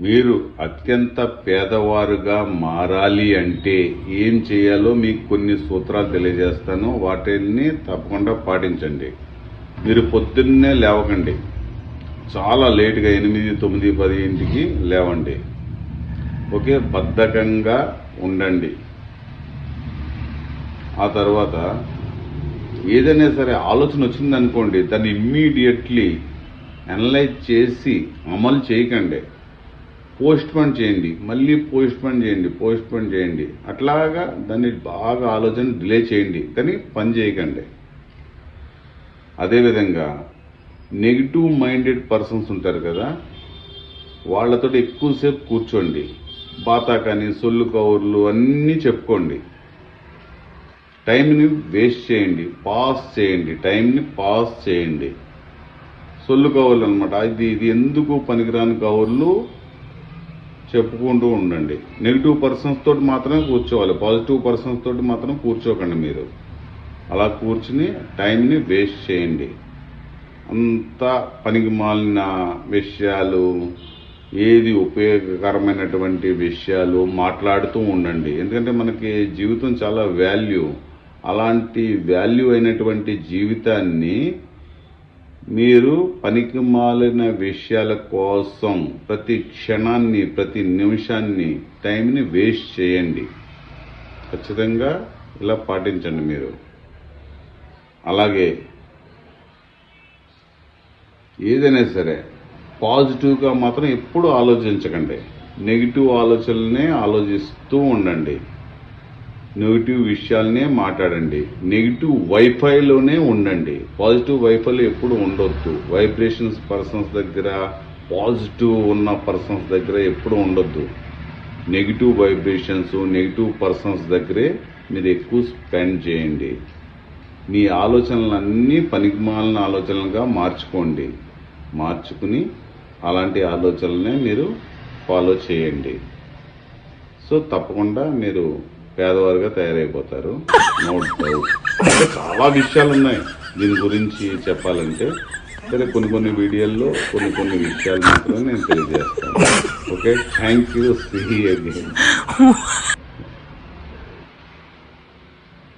మీరు అత్యంత పేదవారుగా మారాలి అంటే ఏం చేయాలో మీకు కొన్ని సూత్రాలు తెలియజేస్తాను. వాటిని తప్పకుండా పాటించండి. మీరు పొద్దున్నే లేవకండి. చాలా లేటుగా 8, 9, 10 లేవండి. ఓకే, బద్ధకంగా ఉండండి. ఆ తర్వాత ఏదైనా సరే ఆలోచన వచ్చిందనుకోండి, దాన్ని ఇమ్మీడియట్లీ అనలైజ్ చేసి అమలు చేయకండి. పోస్ట్పోన్ చేయండి, మళ్ళీ పోస్ట్పోన్ చేయండి. అట్లాగా దాన్ని బాగా ఆలోచన డిలే చేయండి, కానీ పని చేయకండి. అదేవిధంగా నెగిటివ్ మైండెడ్ పర్సన్స్ ఉంటారు కదా, వాళ్ళతో ఎక్కువసేపు కూర్చోండి. బాతా కానీ సొల్లు కవర్లు అన్నీ చెప్పుకోండి. టైంని వేస్ట్ చేయండి, టైంని పాస్ చేయండి. సొల్లు కవర్లు అనమాట, ఇది ఎందుకు పనికిరాని కవర్లు చెప్పుకుంటూ ఉండండి. నెగిటివ్ పర్సన్స్ తోటి మాత్రమే కూర్చోవాలి, పాజిటివ్ పర్సన్స్ తోటి మాత్రం కూర్చోకండి. మీరు అలా కూర్చుని టైంని వేస్ట్ చేయండి. అంతా పనికి మాలిన విషయాలు, ఏది ఉపయోగకరమైనటువంటి విషయాలు మాట్లాడుతూ ఉండండి. ఎందుకంటే మనకి జీవితం చాలా వాల్యూ. అలాంటి వాల్యూ అయినటువంటి జీవితాన్ని మీరు పనికి మాలిన విషయాల కోసం ప్రతి క్షణాన్ని, ప్రతి నిమిషాన్ని, టైంని వేస్ట్ చేయండి. ఖచ్చితంగా ఇలా పాటించండి మీరు. అలాగే ఏదైనా సరే పాజిటివ్గా మాత్రం ఎప్పుడు ఆలోచించకండి. నెగిటివ్ ఆలోచనలనే ఆలోచిస్తూ ఉండండి. నెగిటివ్ విషయాలనే మాట్లాడండి. నెగిటివ్ వైఫైలోనే ఉండండి. పాజిటివ్ వైఫైలో ఎప్పుడు ఉండొద్దు. వైబ్రేషన్స్ పర్సన్స్ దగ్గర, పాజిటివ్ ఉన్న పర్సన్స్ దగ్గర ఎప్పుడు ఉండొద్దు. నెగిటివ్ వైబ్రేషన్స్, నెగిటివ్ పర్సన్స్ దగ్గరే మీరు ఎక్కువ స్పెండ్ చేయండి. మీ ఆలోచనలన్నీ పనికిమాలిన ఆలోచనలుగా మార్చుకుని అలాంటి ఆలోచనలనే మీరు ఫాలో చేయండి. సో తప్పకుండా మీరు పేదవారుగా తయారైపోతారు. No doubt. చాలా విషయాలు ఉన్నాయి దీని గురించి చెప్పాలంటే, సరే కొన్ని వీడియోల్లో కొన్ని విషయాలు మాత్రమే నేను తెలియజేస్తాను. Okay, thank you. See again.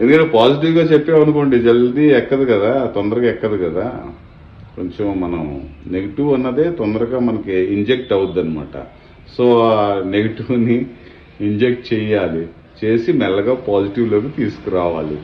ఎందుకంటే పాజిటివ్గా చెప్పామనుకోండి, జల్దీ ఎక్కదు కదా, తొందరగా ఎక్కదు కదా. కొంచెం మనం నెగిటివ్ అన్నదే తొందరగా మనకి ఇంజెక్ట్ అవుద్ది అనమాట. సో ఆ నెగిటివ్ని ఇంజెక్ట్ చేసి మెల్లగా పాజిటివ్లోకి తీసుకురావాలి.